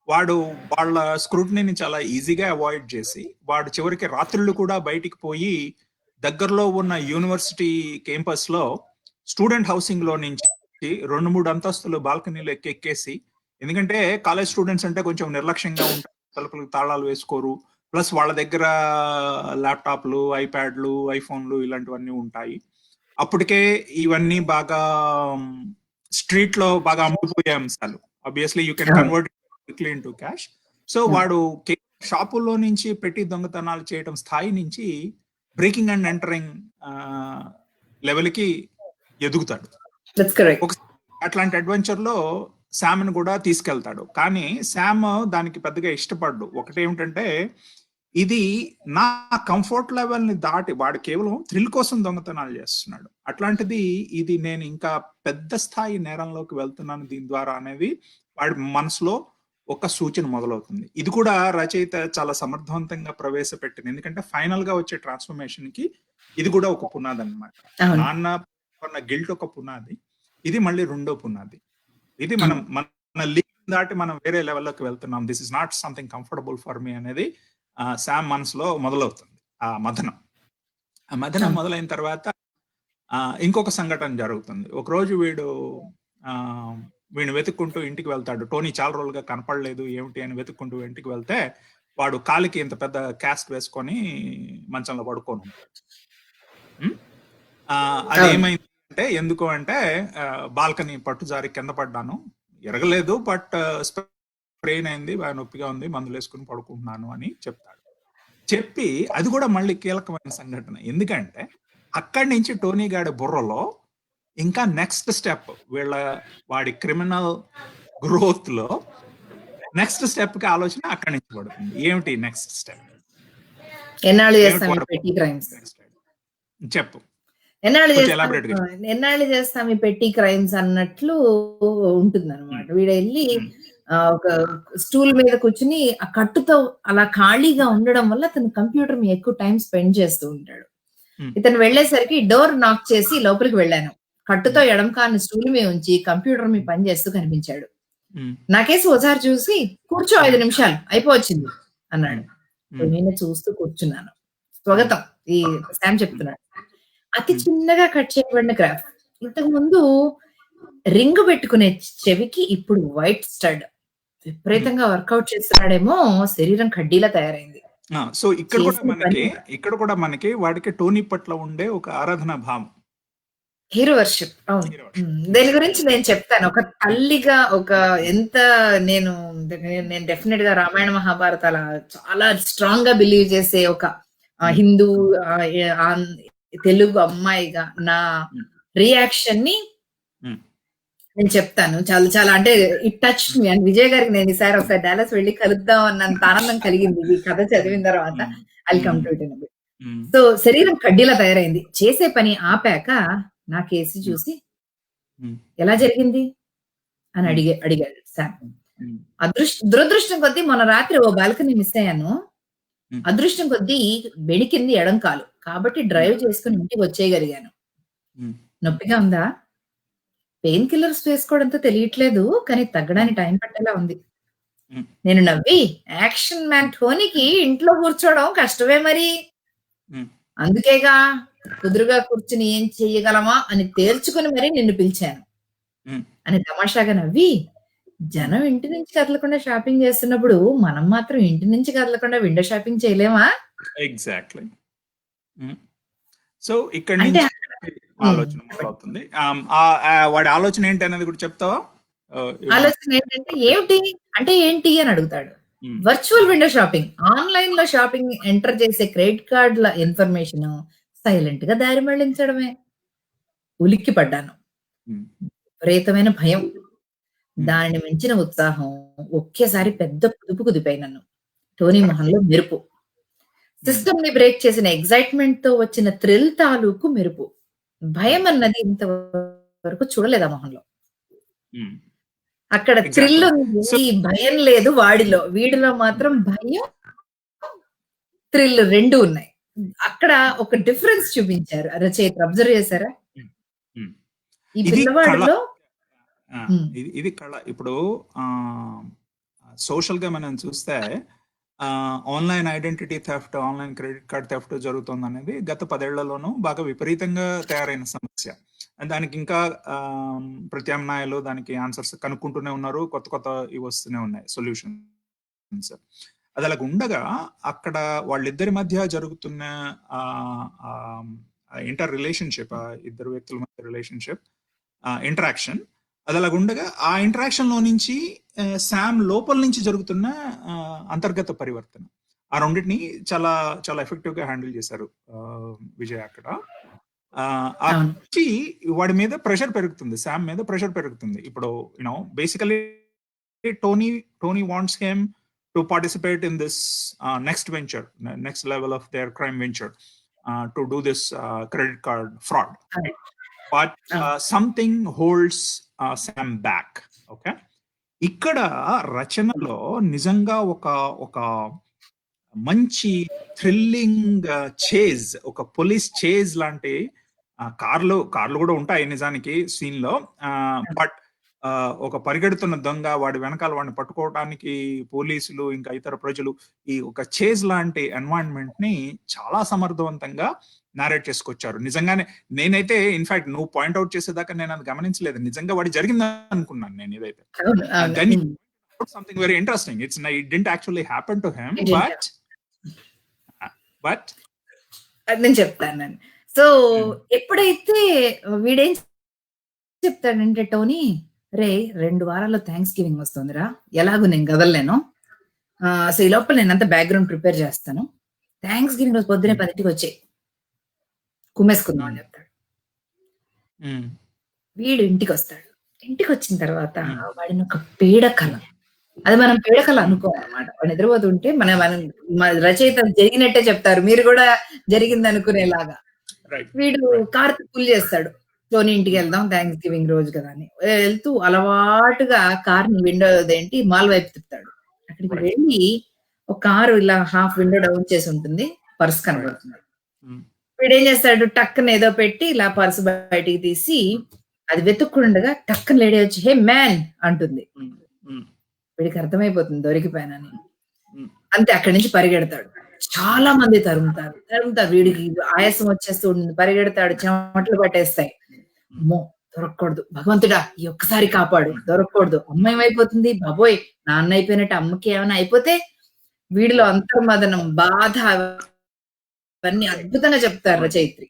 వాడు వాళ్ళ స్క్రూటినీని చాలా ఈజీగా అవాయిడ్ చేసి వాడు చివరికి రాత్రులు కూడా బయటికి పోయి దగ్గరలో ఉన్న యూనివర్సిటీ క్యాంపస్ లో స్టూడెంట్ హౌసింగ్ లో నుంచి 2-3 అంతస్తులు బాల్కనీలో ఎక్కేసి, ఎందుకంటే కాలేజ్ స్టూడెంట్స్ అంటే కొంచెం నిర్లక్ష్యంగా ఉంటారు, తలుపులకు తాళాలు వేసుకోరు, ప్లస్ వాళ్ళ దగ్గర ల్యాప్టాప్లు, ఐప్యాడ్లు, ఐఫోన్లు ఇలాంటివన్నీ ఉంటాయి. అప్పటికే ఇవన్నీ బాగా స్ట్రీట్ లో బాగా అమ్ముకుపోయే అంశాలు. Obviously you can convert quickly into cash. So వాడు షాపుల్లో నుంచి పెట్టి దొంగతనాలు చేయడం స్థాయి నుంచి బ్రేకింగ్ అండ్ ఎంటరింగ్ లెవెల్ కి ఎదుగుతాడు. అట్లాంటి అడ్వెంచర్ లో శామ్ ను కూడా తీసుకెళ్తాడు. కానీ శామ్ దానికి పెద్దగా ఇష్టపడ్డు. ఒకటేమిటంటే, ఇది నా కంఫర్ట్ లెవెల్ ని దాటి వాడు కేవలం థ్రిల్ కోసం దొంగతనాలు చేస్తున్నాడు, అట్లాంటిది ఇది నేను ఇంకా పెద్ద స్థాయి నేరంలోకి వెళ్తున్నాను దీని ద్వారా అనేది వాడి మనసులో ఒక సూచన మొదలవుతుంది. ఇది కూడా రచయిత చాలా సమర్థవంతంగా ప్రవేశపెట్టింది. ఎందుకంటే ఫైనల్ గా వచ్చే ట్రాన్స్ఫర్మేషన్ కి ఇది కూడా ఒక పునాది అన్నమాట. నాన్న గిల్ట్ ఒక పునాది, ఇది మళ్ళీ రెండో పునాది. ఇది మన లీగ్ దాటి మనం వేరే లెవెల్లోకి వెళ్తున్నాం. This is not something comfortable for me అనేది శామ్ మనసులో మొదలవుతుంది. ఆ మదనం మొదలైన తర్వాత ఇంకొక సంఘటన జరుగుతుంది. ఒకరోజు వీడిని వెతుక్కుంటూ ఇంటికి వెళ్తాడు. టోనీ చాలా రోజులుగా కనపడలేదు, ఏమిటి అని వెతుక్కుంటూ ఇంటికి వెళ్తే వాడు కాలికి ఇంత పెద్ద క్యాస్ట్ వేసుకొని మంచంలో పడుకోను. అది ఏమైంది అంటే, ఎందుకు అంటే బాల్కనీ పట్టు జారి కింద పడ్డాను, ఎరగలేదు, బట్ స్ప్రెయిన్ అయింది, బాగా నొప్పిగా ఉంది, మందులు వేసుకుని పడుకుంటున్నాను అని చెప్తాడు. చెప్పి అది కూడా మళ్ళీ కీలకమైన సంఘటన. ఎందుకంటే అక్కడి నుంచి టోనీ గాడి బుర్రలో ఇంకా నెక్స్ట్ స్టెప్, వాడి క్రిమినల్ గ్రోత్ లో నెక్స్ట్ స్టెప్ కి ఆలోచన అక్కడి నుంచి పడుతుంది. ఏమిటి నెక్స్ట్ స్టెప్? చెప్పు. ఎన్నాళ్ళు చేస్తాం ఈ పెట్టి క్రైమ్స్ అన్నట్లు ఉంటుంది అనమాట. వీడు వెళ్ళి ఒక స్టూల్ మీద కూర్చుని ఆ కట్టుతో అలా ఖాళీగా ఉండడం వల్ల అతను కంప్యూటర్ మీద ఎక్కువ టైం స్పెండ్ చేస్తూ ఉంటాడు. ఇతను వెళ్లేసరికి డోర్ నాక్ చేసి లోపలికి వెళ్ళాను. కట్టుతో ఎడం కాని స్టూల్ మీద ఉంచి కంప్యూటర్ మీద పని చేస్తూ కనిపించాడు. నాకేసి ఒకసారి చూసి, కూర్చో 5 నిమిషాలు అయిపోవచ్చింది అన్నాడు. నేను చూస్తూ కూర్చున్నాను. స్వాగతం, ఈ శామ్ చెప్తున్నాడు. అతి చిన్నగా కట్ చేయబడిన గ్రాఫ్. ఇంతకు ముందు రింగ్ పెట్టుకునే చెవికి ఇప్పుడు వైట్ స్టడ్. విపరీతంగా వర్కౌట్ చేస్తున్నాడేమో, శరీరం కడ్డీలా తయారైంది. సో ఇక్కడ కూడా మనకి వాడికి టోనీ పట్ల ఉండే ఒక ఆరాధనా భావం, హీరో వర్షిప్. అవును, దీని గురించి నేను చెప్తాను. ఒక తల్లిగా ఎంత నేను డెఫినెట్ గా రామాయణ మహాభారతాల చాలా స్ట్రాంగ్ గా బిలీవ్ చేసే ఒక హిందూ తెలుగు అమ్మాయిగా నా రియాక్షన్ ని నేను చెప్తాను. చాలా చాలా అంటే it touch me. And Vijay గారికి నేను ఈసారి ఒకసారి డాలస్ వెళ్ళి కలుద్దాం అన్నంత ఆనందం కలిగింది ఈ కథ చదివిన తర్వాత. I come to it in a bit. So శరీరం కడ్డీలా తయారైంది. చేసే పని ఆపాక నా కేసు చూసి ఎలా జరిగింది అని అడిగాడు శామ్. దురదృష్టం కొద్దీ మొన్న రాత్రి ఓ బాల్కనీ మిస్ అయ్యాను. అదృష్టం కొద్దీ బెణికింది ఎడం కాలు. కాబట్టి డ్రైవ్ చేసుకొని ఇంటికి వచ్చేయగలిగాను. నొప్పిగా ఉందా? పెయిన్ కిల్లర్స్ వేసుకోవడంతో తెలియట్లేదు. కానీ తగ్గడానికి టైం పట్టేలా ఉంది. నేను నవ్వి యాక్షన్ మ్యాన్ టోనీకి ఇంట్లో కూర్చోవడం కష్టమే మరి. అందుకేగా కుదురుగా కూర్చుని ఏం చెయ్యగలమా అని తేల్చుకుని మరి నిన్ను పిలిచాను అని తమాషాగా నవ్వి, జనం ఇంటి నుంచి కదలకుండా షాపింగ్ చేస్తున్నప్పుడు మనం మాత్రం ఇంటి నుంచి కదలకుండా విండో షాపింగ్ చేయలేమా? ఎగ్జాక్ట్లీ. సో ఇక్కడ అంటే నుంచి ఆలోచన మొదలవుతుంది. వాడి ఆలోచన ఏంటి అనేది కూడా చెప్తావా? ఆలోచన ఏంటంటే ఏమిటి అంటే ఏంటి అని అడుగుతాడు. వర్చువల్ విండో షాపింగ్, ఆన్లైన్ లో షాపింగ్ ఎంటర్ చేసే క్రెడిట్ కార్డుల ఇన్ఫర్మేషన్ సైలెంట్ గా దారి మళ్లించడమే. ఉలిక్కి పడ్డాను. విపరీతమైన భయం, దానిని మించిన ఉత్సాహం, ఒకేసారి పెద్ద కుదుపు కుదిపాయి నన్ను. టోనీ మొహంలో మెరుపు, సిస్టమ్ ని బ్రేక్ చేసిన ఎగ్జైట్మెంట్ తో వచ్చిన థ్రిల్ తాలూకు మెరుపు. భయం అన్నది ఇంతవరకు చూడలేదు ఆ మొహంలో. అక్కడ థ్రిల్ ఉంది, భయం లేదు వాడిలో. వీడిలో మాత్రం భయం, థ్రిల్ రెండు ఉన్నాయి. అక్కడ ఒక డిఫరెన్స్ చూపించారు రచయిత. అబ్జర్వ్ చేశారా? ఈ పిల్లవాడిలో ఇది కళ. ఇప్పుడు సోషల్ గా మనం చూస్తే online identity theft, online credit card theft జరుగుతుంది అనేది గత 10 ఏళ్లలోనూ బాగా విపరీతంగా తయారైన సమస్య. దానికి ఇంకా ప్రత్యామ్నాయాలు, దానికి ఆన్సర్స్ కనుక్కుంటూనే ఉన్నారు. కొత్త కొత్త ఇవి వస్తూనే ఉన్నాయి సొల్యూషన్స్. అది అలాగ ఉండగా అక్కడ వాళ్ళిద్దరి మధ్య జరుగుతున్న ఇంటర్ రిలేషన్షిప్, ఇద్దరు వ్యక్తుల మధ్య రిలేషన్షిప్, ఇంటరాక్షన్, అది అలాగ ఉండగా ఆ ఇంటరాక్షన్ లో నుంచి శామ్ లోపల నుంచి జరుగుతున్న అంతర్గత పరివర్తన, ఆ రెండింటిని చాలా చాలా ఎఫెక్టివ్ గా హ్యాండిల్ చేశారు విజయ్. అక్కడ వాడి మీద ప్రెషర్ పెరుగుతుంది, శామ్ మీద ప్రెషర్ పెరుగుతుంది. ఇప్పుడు you know basically Tony wants him to participate in this next venture, next level of their crime venture, to do this credit card fraud. But something holds Sam back. Okay, ఇక్కడ రచనలో నిజంగా ఒక మంచి థ్రిల్లింగ్ చేజ్, ఒక పోలీస్ చేజ్ లాంటి కార్లు కూడా ఉంటాయి నిజానికి సీన్ లో. బట్ ఒక పరిగెడుతున్న దొంగ, వాడి వెనకాల వాడిని పట్టుకోవడానికి పోలీసులు, ఇంకా ఇతర ప్రజలు, ఈ ఒక చేజ్ లాంటి ఎన్వైరన్మెంట్ ని చాలా సమర్థవంతంగా నారేట్ చేసుకొచ్చారు. నిజంగానే నేనైతే ఇన్ఫాక్ట్ నువ్వు పాయింట్అవుట్ చేసేదాకా నేను అది గమనించలేదు. నిజంగా వాడి జరిగింది అనుకున్నాను నేను ఇదైతే. Something very interesting. It didn't actually happen to him, but నేను చెప్తాను. సో ఎప్పుడైతే వీడేం చెప్తాడంటే, టోనీ రే 2 వారాల్లో థ్యాంక్స్ గివింగ్ వస్తుందిరా, ఎలాగో నేను కదలలేను, సో ఈ లోపల నేను అంతా బ్యాక్గ్రౌండ్ ప్రిపేర్ చేస్తాను, థ్యాంక్స్ గివింగ్ రోజు పొద్దునే 10ంటికి వచ్చి కుమ్మేసుకుందాం అని చెప్తాడు. వీడు ఇంటికి వస్తాడు. ఇంటికి వచ్చిన తర్వాత వాడిని ఒక పీడకల, అది మనం పీడకల అనుకోవాలన్నమాట. వాడు నిద్రపోతుంటే మన రచయిత జరిగినట్టే చెప్తారు, మీరు కూడా జరిగింది అనుకునేలాగా. వీడు కార్ పుల్ చేస్తాడు, టోనీ ఇంటికి వెళ్దాం థ్యాంక్స్ గివింగ్ రోజు కదా అని. వెళ్తూ అలవాటుగా కార్ ని విండో ఏంటి మాల్ వైపు తిప్పుతాడు. అక్కడికి వెళ్ళి ఒక కారు ఇలా హాఫ్ విండో డౌన్ చేసి ఉంటుంది, పర్స్ కనబడుతుంది. వీడేం చేస్తాడు, టక్కన ఏదో పెట్టి ఇలా పర్స్ బయటికి తీసి అది వెతుక్కుండగా టక్కన లేడీ వచ్చి హే మ్యాన్ అంటుంది. వీడికి అర్థమైపోతుంది దొరికిపోయానని. అంతే, అక్కడి నుంచి పరిగెడతాడు. చాలా మంది తరుముతారు. వీడికి ఆయాసం వచ్చేస్తూ ఉంటుంది, పరిగెడతాడు, చెమటలు పట్టేస్తాయి. అమ్మో దొరకకూడదు, భగవంతుడా ఈ ఒక్కసారి కాపాడు, దొరకకూడదు, అమ్మ ఏమైపోతుంది, బాబోయ్ నాన్న అయిపోయినట్టు అమ్మకి ఏమైనా అయిపోతే. వీడిలో అంతర్మదనం, బాధ, అవన్నీ అద్భుతంగా చెప్తారు రచయిత్రి.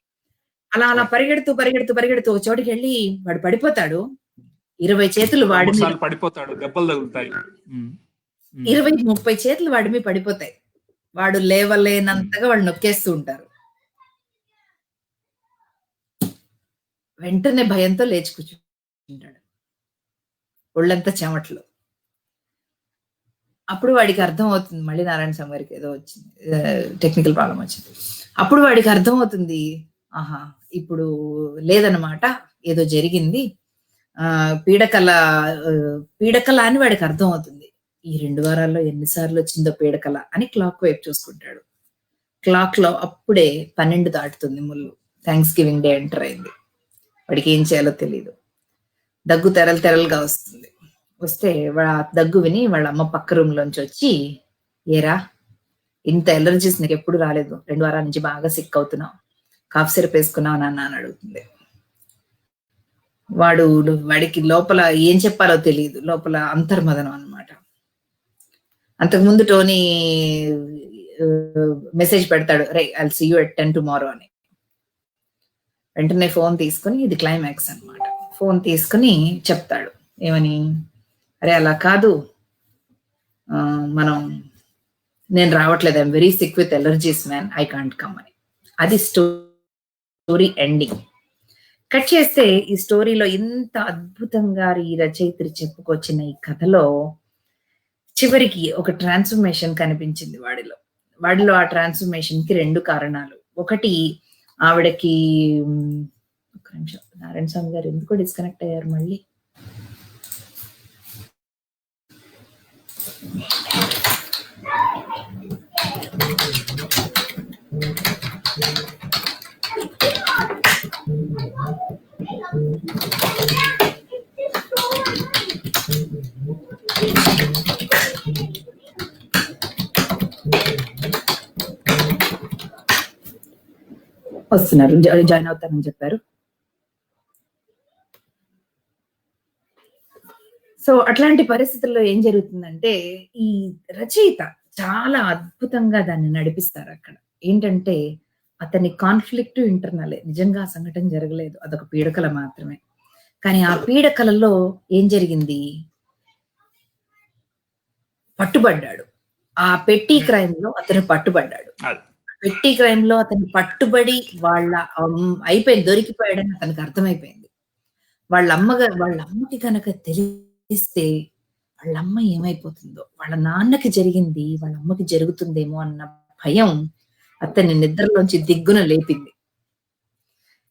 అలా పరిగెడుతూ చోటికి వెళ్ళి వాడు పడిపోతాడు. 20 చేతులు వాడి మీద పడిపోతాడు, దెబ్బలు తగులుతాయి. 20-30 చేతులు వాడి మీద పడిపోతాయి. వాడు లేవలేనంతగా వాళ్ళు నొక్కేస్తూ ఉంటారు. వెంటనే భయంతో లేచి కూర్చుంటాడు, ఒళ్ళంతా చెమట్లు. అప్పుడు వాడికి అర్థం అవుతుంది, మళ్ళీ నారాయణ స్వామి గారికి ఏదో వచ్చింది, టెక్నికల్ ప్రాబ్లం వచ్చింది. అప్పుడు వాడికి అర్థం అవుతుంది, ఆహా ఇప్పుడు లేదన్నమాట, ఏదో జరిగింది, పీడకల అని వాడికి అర్థం అవుతుంది. ఈ 2 వారాల్లో ఎన్నిసార్లు వచ్చిందో పీడకల అని క్లాక్ వైపు చూసుకుంటాడు. క్లాక్ లో అప్పుడే 12 దాటుతుంది ముళ్ళు. థ్యాంక్స్ గివింగ్ డే ఎంటర్ అయింది. వాడికి ఏం చేయాలో తెలియదు. దగ్గు తెరలుగా వస్తుంది. వస్తే దగ్గు విని వాళ్ళ అమ్మ పక్క రూమ్ లోంచి వచ్చి, ఏరా ఇంత ఎలర్జీస్ నీకు ఎప్పుడు రాలేదు, 2 వారాల నుంచి బాగా సిక్ అవుతున్నావు, కాఫ్ సిరప్ వేసుకున్నావు నాన్న అని అడుగుతుంది. వాడికి లోపల ఏం చెప్పాలో తెలియదు, లోపల అంతర్మదనం అనమాట. అంతకుముందు టోనీ మెసేజ్ పెడతాడు, Ray I'll see you at 10 tomorrow అని. వెంటనే ఫోన్ తీసుకుని, ఇది క్లైమాక్స్ అనమాట, ఫోన్ తీసుకుని చెప్తాడు ఏమని, అరే అలా కాదు, నేను రావట్లేదు, I'm very sick with allergies man, I can't come అని. అది స్టోరీ ఎండింగ్. కట్ చేస్తే ఈ స్టోరీలో ఇంత అద్భుతంగా ఈ రచయిత్రి చెప్పుకొచ్చిన ఈ కథలో చివరికి ఒక ట్రాన్స్ఫర్మేషన్ కనిపించింది వాడిలో. ఆ ట్రాన్స్ఫర్మేషన్ కి 2 కారణాలు. ఒకటి, ఆవిడకి ఒక నిమిషం, నారాయణ స్వామి గారు ఎందుకో డిస్కనెక్ట్ అయ్యారు మళ్ళీ. వస్తున్నారు, జాయిన్ అవుతారని చెప్పారు. సో అట్లాంటి పరిస్థితుల్లో ఏం జరుగుతుందంటే ఈ రచయిత చాలా అద్భుతంగా దాన్ని నడిపిస్తారు. అక్కడ ఏంటంటే అతని కాన్ఫ్లిక్ట్ ఇంటర్నలే, నిజంగా సంఘటన జరగలేదు, అదొక పీడకల మాత్రమే. కానీ ఆ పీడకలలో ఏం జరిగింది, పట్టుబడ్డాడు. ఆ పెట్టి క్రైమ్ లో అతను పట్టుబడ్డాడు. పెట్టి క్రైమ్ లో అతను పట్టుబడి అయిపోయింది, దొరికిపోయాడని అతనికి అర్థమైపోయింది. వాళ్ళ అమ్మకి కనుక తెలిస్తే వాళ్ళ అమ్మ ఏమైపోతుందో, వాళ్ళ నాన్నకి జరిగింది వాళ్ళ అమ్మకి జరుగుతుందేమో అన్న భయం అతన్ని నిద్రలోంచి దిగ్గున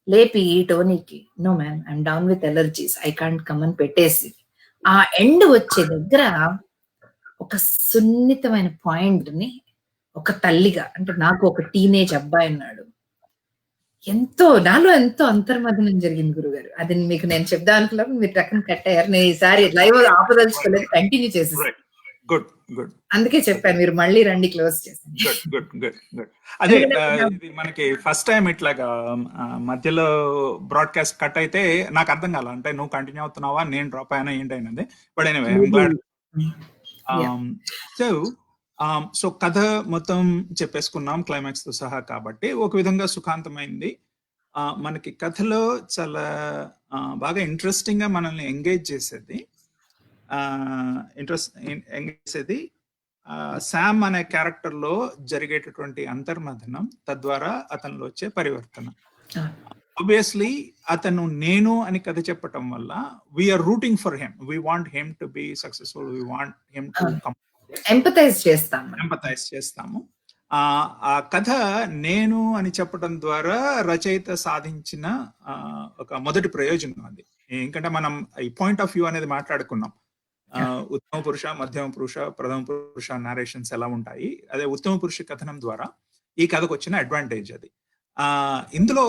లేపి టోనీకి, no ma'am I'm down with allergies, I can't come అని పెట్టేసి, ఆ ఎండ్ వచ్చే దగ్గర ఒక సున్నితమైన పాయింట్ ని ఒక తల్లిగా, అంటే నాకు ఒక టీనేజ్ అబ్బాయి ఉన్నాడు, నాలో ఎంతో అంతర్మదనం జరిగింది గురుగారు. అది మీకు నేను చెప్దాం అనుకున్నప్పుడు మీరు టక్కన కట్ అయ్యారు. నేను ఈసారి లైవ్ ఆపదలుచుకోలేదు, కంటిన్యూ చేసేసాను. అందుకే చెప్పాను మీరు మళ్ళీ రండి, క్లోజ్ చేస్తాను. అదే ఇది మనకి ఫస్ట్ టైం ఇట్లాగా మధ్యలో బ్రాడ్కాస్ట్ కట్ అయితే నాకు అర్థం కాల, అంటే నువ్వు కంటిన్యూ అవుతున్నావా, నేను డ్రాప్ అయినా ఏంటైనది. బట్ ఎనీవే, సో కథ మొత్తం చెప్పేసుకున్నాం క్లైమాక్స్ తో సహా, కాబట్టి ఒక విధంగా సుఖాంతమైంది. మనకి కథలో చాలా బాగా ఇంట్రెస్టింగ్ గా మనల్ని ఎంగేజ్ చేసేది శామ్ అనే క్యారెక్టర్ లో జరిగేటటువంటి అంతర్మథనం, తద్వారా అతనిలో వచ్చే పరివర్తన. ఆబ్వియస్లీ అతను నేను అని కథ చెప్పటం వల్ల we are rooting for him, we want him to be successful, we want him to empathize చేస్తాము. ఆ కథ నేను అని చెప్పడం ద్వారా రచయిత సాధించిన ఒక మొదటి ప్రయోజనం అది. ఎందుకంటే మనం ఈ పాయింట్ ఆఫ్ వ్యూ అనేది మాట్లాడుకున్నాం, ఉత్తమ పురుష, మధ్యమ పురుష, ప్రథమ పురుష నారేషన్స్ ఎలా ఉంటాయి. అదే ఉత్తమ పురుష కథనం ద్వారా ఈ కథకు వచ్చిన అడ్వాంటేజ్ అది. ఇందులో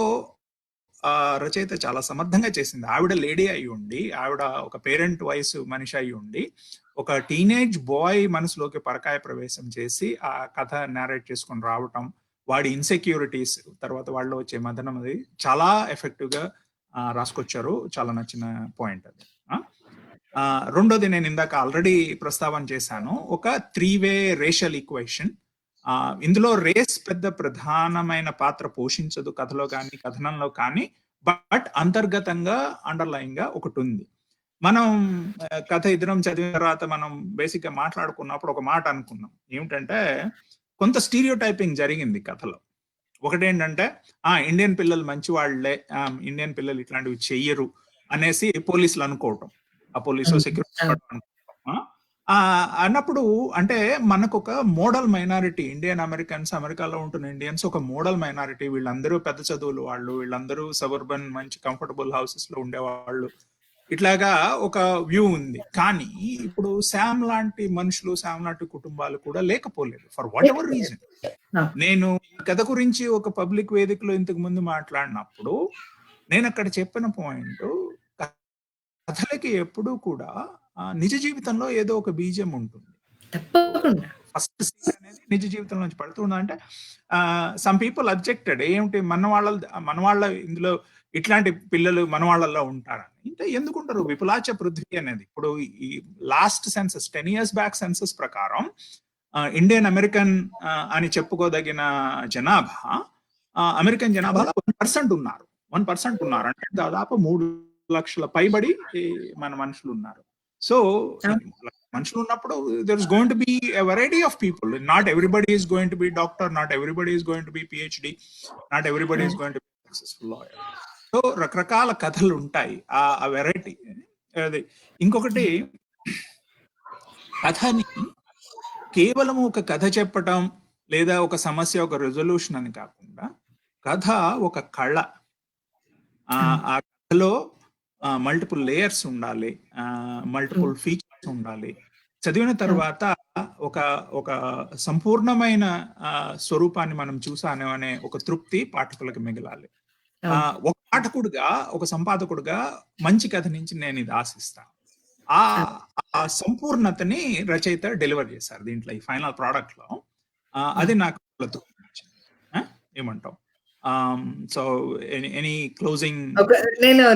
రచయిత చాలా సమర్థంగా చేసింది. ఆవిడ లేడీ అయి ఉండి, ఆవిడ ఒక పేరెంట్ వయసు మనిషి అయి ఉండి, ఒక టీనేజ్ బాయ్ మనసులోకి పరకాయ ప్రవేశం చేసి ఆ కథ నేరేట్ చేసుకొని రావటం, వాడి ఇన్సెక్యూరిటీస్, తర్వాత వాళ్ళు వచ్చే మదనం, అది చాలా ఎఫెక్టివ్ గా రాసుకొచ్చారు. చాలా నచ్చిన పాయింట్ అది. రెండోది, నేను ఇందాక ఆల్రెడీ ప్రస్తావన చేశాను, ఒక 3-way రేషియల్ ఈక్వేషన్. ఇందులో రేస్ పెద్ద ప్రధానమైన పాత్ర పోషించదు కథలో కానీ కథనంలో కానీ, బట్ అంతర్గతంగా అండర్లైన్ గా ఒకటి ఉంది. మనం కథ ఇద్దరం చదివిన తర్వాత మనం బేసిక్ గా మాట్లాడుకున్నప్పుడు ఒక మాట అనుకున్నాం, ఏమిటంటే కొంత స్టీరియో టైపింగ్ జరిగింది కథలో. ఒకటేంటంటే ఇండియన్ పిల్లలు మంచి వాళ్లే, ఇండియన్ పిల్లలు ఇట్లాంటివి చెయ్యరు అనేసి పోలీసులు అనుకోవటం, ఆ పోలీసు సెక్యూరిటీ అన్నప్పుడు, అంటే మనకు ఒక మోడల్ మైనారిటీ, ఇండియన్ అమెరికన్స్, అమెరికాలో ఉంటున్న ఇండియన్స్ ఒక మోడల్ మైనారిటీ. వీళ్ళందరూ పెద్ద చదువులు వాళ్ళు, వీళ్ళందరూ సబర్బన్ మంచి కంఫర్టబుల్ హౌసెస్ లో ఉండేవాళ్ళు. ఇట్లాగా ఒక వ్యూ ఉంది. కానీ ఇప్పుడు శామ్ లాంటి మనుషులు, శామ్ లాంటి కుటుంబాలు కూడా లేకపోలేదు ఫర్ వాట్ ఎవర్ రీజన్. నేను ఈ కథ గురించి ఒక పబ్లిక్ వేదికలో ఇంతకు ముందు మాట్లాడినప్పుడు నేను అక్కడ చెప్పిన పాయింట్, కథలకి ఎప్పుడూ కూడా నిజ జీవితంలో ఏదో ఒక బీజం ఉంటుంది. తప్పకుండా ఫస్ట్ సీన్ అనేది నిజ జీవితంలో నుంచి పడుతుందా అంటే సమ్ పీపుల్ అబ్జెక్టెడ్, ఏమిటి మన వాళ్ళ ఇందులో ఇట్లాంటి పిల్లలు మన వాళ్ళల్లో ఉంటారని. అంటే ఎందుకుంటారు? విపులాచ పృథ్వీ అనేది ఇప్పుడు ఈ last census 10 years back census ప్రకారం ఇండియన్ అమెరికన్ అని చెప్పుకోదగిన జనాభా, అమెరికన్ జనాభాలో 1% ఉన్నారు. 1% ఉన్నారు అంటే దాదాపు 3 లక్షల పైబడి మన మనుషులు ఉన్నారు. సో మనుషులు ఉన్నప్పుడు there is going to be a variety of people. Not everybody is going to be doctor, not everybody is going to be PhD, not everybody is going to be successful lawyer. So రకరకాల కథలు ఉంటాయి, ఆ వెరైటీ అది. ఇంకొకటి, కథని కేవలం ఒక కథ చెప్పటం లేదా ఒక సమస్య ఒక రెజల్యూషన్ అని కాకుండా కథ ఒక కళ. ఆ కథలో మల్టిపుల్ లేయర్స్ ఉండాలి, మల్టిపుల్ ఫీచర్స్ ఉండాలి. చదివిన తర్వాత ఒక సంపూర్ణమైన స్వరూపాన్ని మనం చూసాను అనే ఒక తృప్తి పాఠకులకు మిగలాలి. ఒక పాఠకుడుగా, ఒక సంపాదకుడుగా మంచి కథ నుంచి నేను ఇది ఆశిస్తాను. ఆ సంపూర్ణతని రచయిత డెలివర్ చేశారు దీంట్లో, ఈ ఫైనల్ ప్రోడక్ట్ లో. అది నాకు ఏమంటావు? So any closing? నేను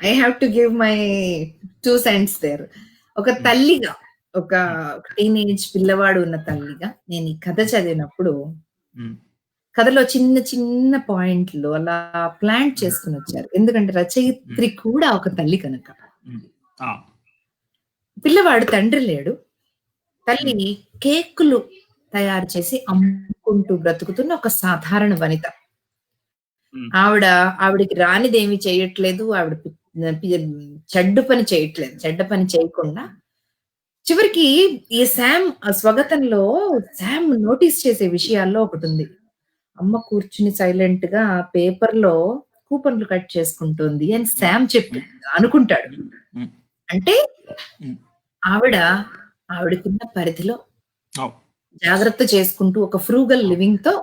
I have to give my 2 cents there. ఒక తల్లిగా, ఒక టీనేజ్ పిల్లవాడు ఉన్న తల్లిగా నేను ఈ కథ చదివినప్పుడు కథలో చిన్న చిన్న పాయింట్లు అలా ప్లాంట్ చేసుకుని వచ్చారు. ఎందుకంటే రచయిత్రి కూడా ఒక తల్లి కనుక. పిల్లవాడు తండ్రి లేడు, తల్లి కేకులు తయారు చేసి అమ్ముకుంటూ బ్రతుకుతున్న ఒక సాధారణ వనిత. ఆవిడికి రానిదేమి చేయట్లేదు, ఆవిడ చెడ్డ పని చేయకుండా చివరికి ఈ శామ్ స్వగతంలో శామ్ నోటీస్ చేసే విషయాల్లో ఒకటి ఉంది. అమ్మ కూర్చుని సైలెంట్ గా పేపర్ లో కూపన్లు కట్ చేసుకుంటుంది అని శామ్ అనుకుంటాడు. అంటే ఆవిడకున్న పరిధిలో జాగ్రత్త చేసుకుంటూ ఒక ఫ్రూగల్ లివింగ్ తో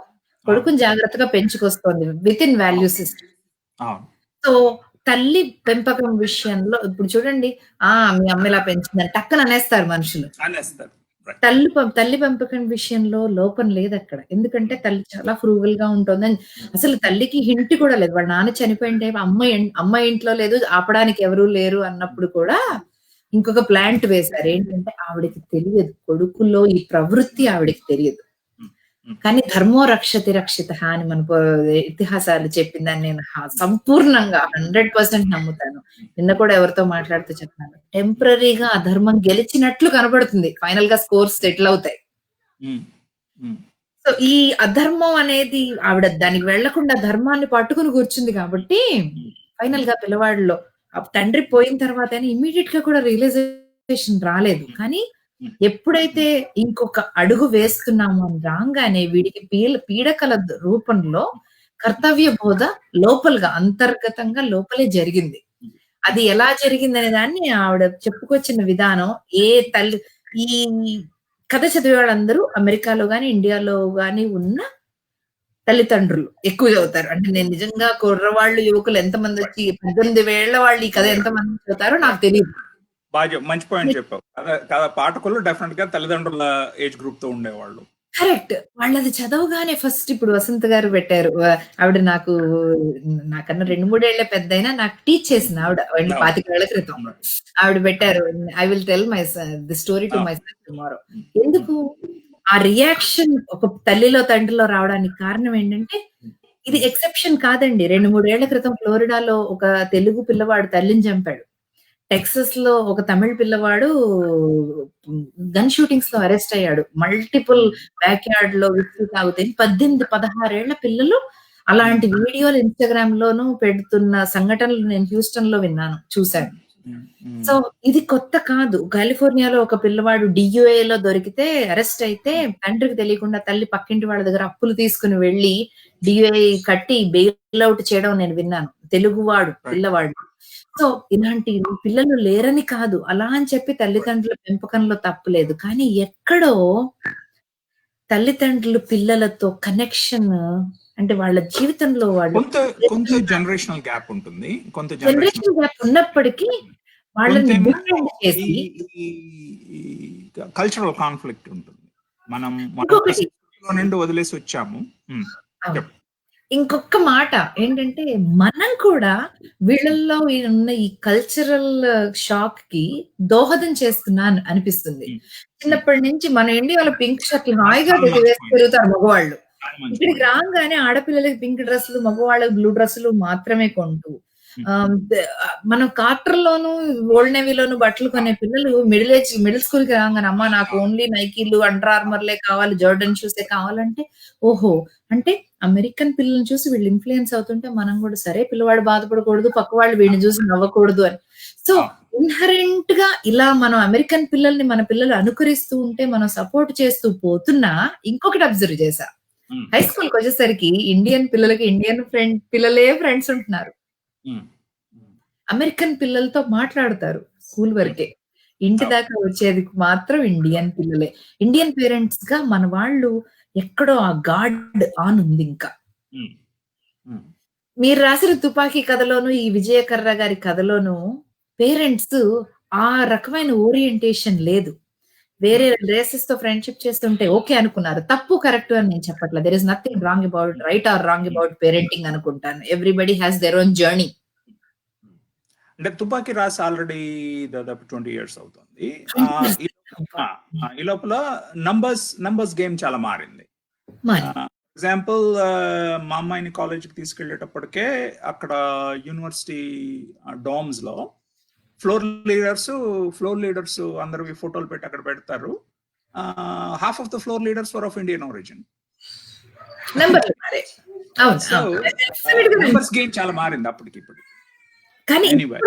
కొడుకుని జాగ్రత్తగా పెంచుకొస్తోంది with in value system. So తల్లి పెంపకం విషయంలో ఇప్పుడు చూడండి, మీ అమ్మ ఇలా పెంచిందని టక్కన అనేస్తారు మనుషులు. తల్లి పెంపకం విషయంలో లోపం లేదు అక్కడ. ఎందుకంటే తల్లి చాలా ఫ్రూగల్ గా ఉంటుందని అసలు తల్లికి హింట్ కూడా లేదు. వాళ్ళ నాన్న చనిపోయింటే అమ్మ ఇంట్లో లేదు, ఆపడానికి ఎవరూ లేరు అన్నప్పుడు కూడా ఇంకొక ప్లాంట్ వేశారు. ఏంటంటే ఆవిడకి తెలియదు, కొడుకులో ఈ ప్రవృత్తి ఆవిడకి తెలియదు. కానీ ధర్మో రక్షతి రక్షిత అని మన ఇతిహాసాలు చెప్పిందని నేను సంపూర్ణంగా 100% నమ్ముతాను. నిన్న కూడా ఎవరితో మాట్లాడుతూ చెప్పాను, టెంపరీగా ఆ ధర్మం గెలిచినట్లు కనబడుతుంది, ఫైనల్ గా స్కోర్స్ సెటిల్ అవుతాయి. సో ఈ అధర్మం అనేది ఆవిడ దానికి వెళ్లకుండా ధర్మాన్ని పట్టుకుని కూర్చుంది కాబట్టి ఫైనల్ గా పిల్లవాడిలో తండ్రి పోయిన తర్వాత ఇమీడియట్ గా కూడా రియలైజేషన్ రాలేదు. కానీ ఎప్పుడైతే ఇంకొక అడుగు వేస్తున్నాము అని రాగానే వీడికి పీడకల రూపంలో కర్తవ్య బోధ లోపలగా అంతర్గతంగా లోపలే జరిగింది. అది ఎలా జరిగింది అనే దాన్ని ఆవిడ చెప్పుకొచ్చిన విధానం, ఏ తల్లి ఈ కథ చదివే వాళ్ళందరూ అమెరికాలో గాని ఇండియాలో గాని ఉన్న తల్లిదండ్రులు ఎక్కువ చదువుతారు. అంటే నేను నిజంగా కుర్రవాళ్ళు యువకులు ఎంతమంది వచ్చి 18 ఏళ్ల వాళ్ళు ఈ కథ ఎంతమంది చదువుతారో నాకు తెలియదు. బాగా మంచి పాయింట్ చెప్పావు. పాఠకులు డెఫినెట్ గా తల్లిదండ్రుల ఏజ్ గ్రూప్ తో ఉండేవాళ్ళు. కరెక్ట్. వాళ్ళది చదవగానే ఫస్ట్ ఇప్పుడు వసంత్ గారు పెట్టారు. ఆవిడ నాకన్నా 2-3 ఏళ్ల పెద్దయినా నాకు టీచ్ చేసింది ఆవిడ 25 ఏళ్ల క్రితం. ఆవిడ పెట్టారు, I will tell my the story to my son tomorrow. ఎందుకు ఆ రియాక్షన్ ఒక తల్లిలో తండ్రిలో రావడానికి కారణం ఏంటంటే ఇది ఎక్సెప్షన్ కాదండి. 2-3 ఏళ్ల క్రితం ఫ్లోరిడాలో ఒక తెలుగు పిల్లవాడు తల్లిని చంపాడు. టెక్సస్ లో ఒక తమిళ పిల్లవాడు గన్ షూటింగ్స్ లో అరెస్ట్ అయ్యాడు. మల్టిపుల్ బ్యాక్ యార్డ్ లో విసిరి తాగుతాయి 18-16 ఏళ్ల పిల్లలు అలాంటి వీడియోలు ఇన్స్టాగ్రామ్ లోను పెడుతున్న సంఘటనలు నేను హ్యూస్టన్ లో చూశాను. సో ఇది కొత్త కాదు. కాలిఫోర్నియాలో ఒక పిల్లవాడు DUA లో దొరికితే అరెస్ట్ అయితే తండ్రికి తెలియకుండా తల్లి పక్కింటి వాళ్ళ దగ్గర అప్పులు తీసుకుని వెళ్లి DUA కట్టి బెయిల్ అవుట్ చేయడం నేను విన్నాను. తెలుగువాడు రైట్. పిల్లవాడు. సో, ఇలాంటి పిల్లలు లేరని కాదు. అలా అని చెప్పి తల్లిదండ్రుల పెంపకంలో తప్పు లేదు. కానీ ఎక్కడో తల్లిదండ్రులు పిల్లలతో కనెక్షన్ అంటే వాళ్ళ జీవితంలో వాళ్ళు కొంత కొంత జనరేషనల్ గ్యాప్ ఉంటుంది. కొంత జనరేషనల్ జనరేషన్ గ్యాప్ ఉన్నప్పటికీ వాళ్ళని కొంతేమో డిఫరెంట్ ఈ చేసి ఈ ఈ కల్చరల్ కాన్‌ఫ్లిక్ట్ ఉంటుంది. మన ఇంకొకటి సంస్కృతిలో నుండి వదిలేసి వచ్చాము. అవును. చెప్పు. ఇంకొక్క మాట ఏంటంటే, మనం కూడా వీళ్ళల్లో ఉన్న ఈ కల్చరల్ షాక్‌కి దోహదం చేస్తున్నా అనిపిస్తుంది. హ్మ్. చిన్నప్పటి నుంచి మన ఇండియాలో పింక్ షర్ట్‌లు హాయిగా చాలా మంచి వేసి పాయింట్. తిరుగుతారు మగవాళ్ళు. చాలా మంచి ఇక్కడికి పాయింట్. రాంగానే ఆడపిల్లలకి పింక్ డ్రెస్సులు, మగవాళ్ళకి బ్లూ డ్రెస్సులు మాత్రమే కొంటూ హ్మ్. మనం కార్టర్‌లోను, ఓల్డ్ నేవీలోను బట్టలు కొనే పిల్లలు మిడిల్ స్కూల్‌కి రాంగానే అమ్మ నాకు ఓన్లీ నైకీలు, అండర్ ఆర్మర్‌లే కావాలి, జోర్డన్ షూసే కావాలంటే, ఓహో! అంటే అమెరికన్ పిల్లల్ని చూసి వీళ్ళు ఇన్‌ఫ్లూయెన్స్ అవుతుంటే మనం గూడా సరే పిల్లవాడు బాధపడకూడదు, పక్క వాళ్ళు వీడిని చూసి నవ్వకూడదు అని. సో, ఇన్‌హరెంట్‌గా ఇలా మనం అమెరికన్ పిల్లల్ని మన పిల్లలు అనుకరిస్తూ ఉంటే మనం సపోర్ట్ చేస్తూ పోతున్నా ఇంకొకటి అబ్జర్వ్ చేశా. హ్మ్. హై స్కూల్‌కొచ్చేసరికి ఇండియన్ పిల్లలకి ఇండియన్ పిల్లలే ఫ్రెండ్స్ ఉంటున్నారు. హ్మ్. హ్మ్. అమెరికన్ పిల్లలతో మాట్లాడతారు స్కూల్ హ్మ్. వరకే. ఇంటి అవును. దాకా వచ్చేది మాత్రం ఇండియన్ పిల్లలే. ఇండియన్ పేరెంట్స్‌గా మన వాళ్ళు ఎక్కడో ఆ గాడ్ ఆన్ ఉందింకా. హ్మ్. హ్మ్. మీరు రాసిన 'తుపాకీ' కథలోను, ఈ 'విజయకర్ర' గారి కథలోను పేరెంట్స్ ఆ రకమైన ఓరియంటేషన్ లేదు. వేరే హ్మ్. రేసెస్‌తో ఫ్రెండ్‌షిప్ చేస్తుంటే ఓకే అనుకున్నారు. తప్పు, కరెక్ట్ అని నేను చెప్పట్లేదు. There is nothing wrong about right or wrong hmm. About parenting అనుకుంటాను. Everybody has their own journey. Hmm. అంటే 'తుపాకీ' రాసి ఆల్రెడీ దాదాపు 20 ఇయర్స్ అవుతుంది. 20 ఆహ్, ఇయర్స్ ఈ అబ్బా! ఆ! ఈ లోపల నంబర్స్ గేమ్ చాలా మారింది. మారింది. ఎగ్జాంపుల్ మా అమ్మాయిని కాలేజ్‌కి తీసుకెళ్ళేటప్పటికే అక్కడ యూనివర్సిటీ డార్మ్స్‌లో ఫ్లోర్ ఫ్లోర్ లీడర్స్ అందరివి ఫోటోలు పెట్టి అక్కడ పెడతారు. Half of the floor leaders were of Indian origin. నంబర్‌లు మారాయి. అవును. సో, అవును. డెఫినిట్‌గా నంబర్స్ గేమ్ చాలా మారింది అప్పటికి ఇప్పటికి. కానీ ఎనీవే.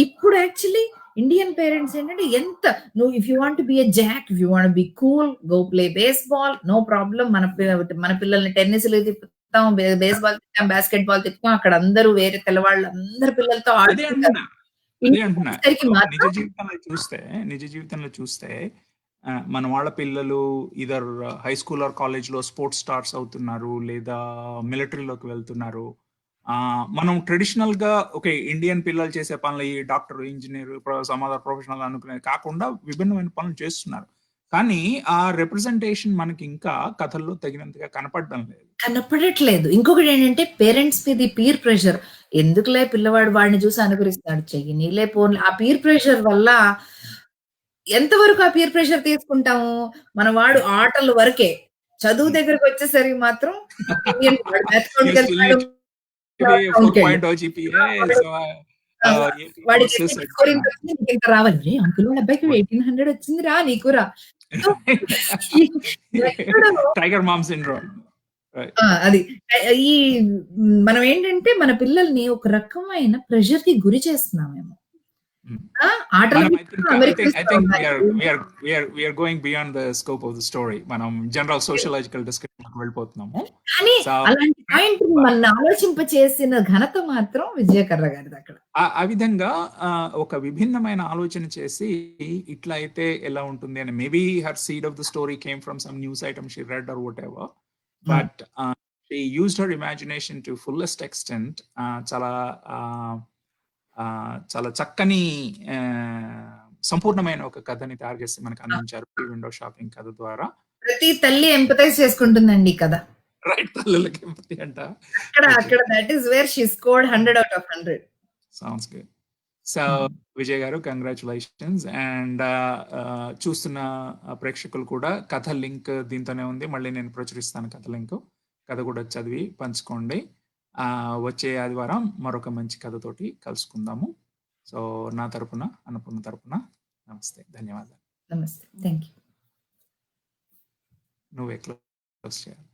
ఇప్పుడు యాక్చువల్లీ ఇండియన్ పేరెంట్స్ ఏంటంటే ఎంత నువ్వు if you want to be a jock, if you want be cool, go play baseball no problem. మన పిల్లల్ని టెన్నిస్‌లు తిప్పుతాం, బేస్‌బాల్ తిప్పుతాం, బాస్కెట్ బాల్ తిప్పుతాం. అక్కడ అందరూ వేరే తెల్లవాళ్ళు అందరు పిల్లలతో అదే ఆడుకుంటారు. అంటున్నా. అదే అంటున్నా. ఇంటికొచ్చేసరికి ఇప్పుడు మాత్రం నిజ జీవితంలో చూస్తే మన వాళ్ళ పిల్లలు ఈదర్ హై స్కూల్ ఆర్ కాలేజ్‌లో స్పోర్ట్స్ స్టార్స్ అవుతున్నారు. లేదా మిలిటరీలోకి వెళ్తున్నారు. మనం ట్రెడిషనల్‌గా ఓకే. ఇండియన్ పిల్లలు చేసే పనులు ఈ doctor, engineer, some other professional అనుకునేవి కాకుండా విభిన్నమైన పనులు చేస్తున్నారు. కానీ ఆ రిప్రజెంటేషన్ మనకి ఇంకా కథల్లో తగినంతగా కనపడడం లేదు. కనపడట్లేదు. ఇంకొకటేంటంటే పేరెంట్స్ మీద ఈ పీర్ ప్రెషర్. ఎందుకులే పిల్లవాడు వాడిని చూసి అనుకరిస్తున్నాడు. చెయ్యనీలే పోన్లే. ఆ పీర్ ప్రెషర్ వల్ల ఎంతవరకు ఆ పీర్ ప్రెషర్ తీసుకుంటాము? మన వాడు ఆటల వరకే. చదువు హ్మ్. దగ్గరకొచ్చేసరికి మాత్రం ఇండియన్ వాడు మ్యాథ్స్ యూ స్టిల్ కౌంట్‌కెళ్తున్నాడు. నీడ్ టు బి కౌంట్‌కెళ్ళు. 4.0 జీపీఏ. ఆ! వాడు సో, ఆ! AP వాడికి కోర్సెస్ నీట్ స్కోర్ ఎట్సెట్రా. ఇంతొచ్చింది నీకింత రావాలి. "అరే! అంకుల్ వాళ్ళ అబ్బాయికి 1800 వచ్చిందిరా నీకురా." సో, ఎక్కడో టైగర్ మామ్ సిండ్రోమ్. రైట్. అది. ఈ మనం ఏంటంటే మన పిల్లల్ని ఒక రకమైన ప్రెషర్‌కి గురి చేస్తున్నామేమో. హ్మ్. ఆ! ఆటల మనం పిచ్చిలో ఐ అమెరికన్స్‌లో థింక్ ఉన్నాయి. We are going beyond the scope of the story. మనం జనరల్ సోషలాజికల్ డిస్కషన్‌లోకి వెళ్ళిపోతున్నాము. కానీ సో, అలాంటి పాయింట్‌ని మనల్ని ఆలోచింపచేసిన ఘనత మాత్రం విజయకర్ర గారిదక్కడ. ఆ విధంగా ఒక విభిన్నమైన ఆలోచన చేసి ఇట్లా అయితే ఎలా ఉంటుంది అని maybe her seed of the story came from some news item she read or whatever. Hmm. But she used her imagination to fullest extent. చాలా ఆహ్, చాలా చక్కని సంపూర్ణమైన ఒక కథని తయారు చేసి మనకు ఆ! అందించారు. ఈ విండో షాపింగ్ కథ ద్వారా. ప్రతి తల్లి ఎంపథైజ్ చేసుకుంటుందండి ఈ కథ. రైట్ తల్లులకి ఎంపతి అంట. అక్కడ that is where she scored 100 out of 100. Sounds good. So, హ్మ్. విజయ్ గారు కంగ్రాచ్యులేషన్స్. అండ్ చూస్తున్న ప్రేక్షకులు కూడా కథ లింక్ దీంతోనే ఉంది. మళ్ళీ నేను ప్రచురిస్తాను కథ లింకు. కథ కూడా చదివి పంచుకోండి. వచ్చే ఆదివారం మరొక మంచి కథతోటి కలుసుకుందాము. సో, నా తరపున, అన్నపూర్ణ తరపున నమస్తే. ధన్యవాదాలు. నమస్తే. Thank you. నువ్వే క్లోజ్ చేయాలి.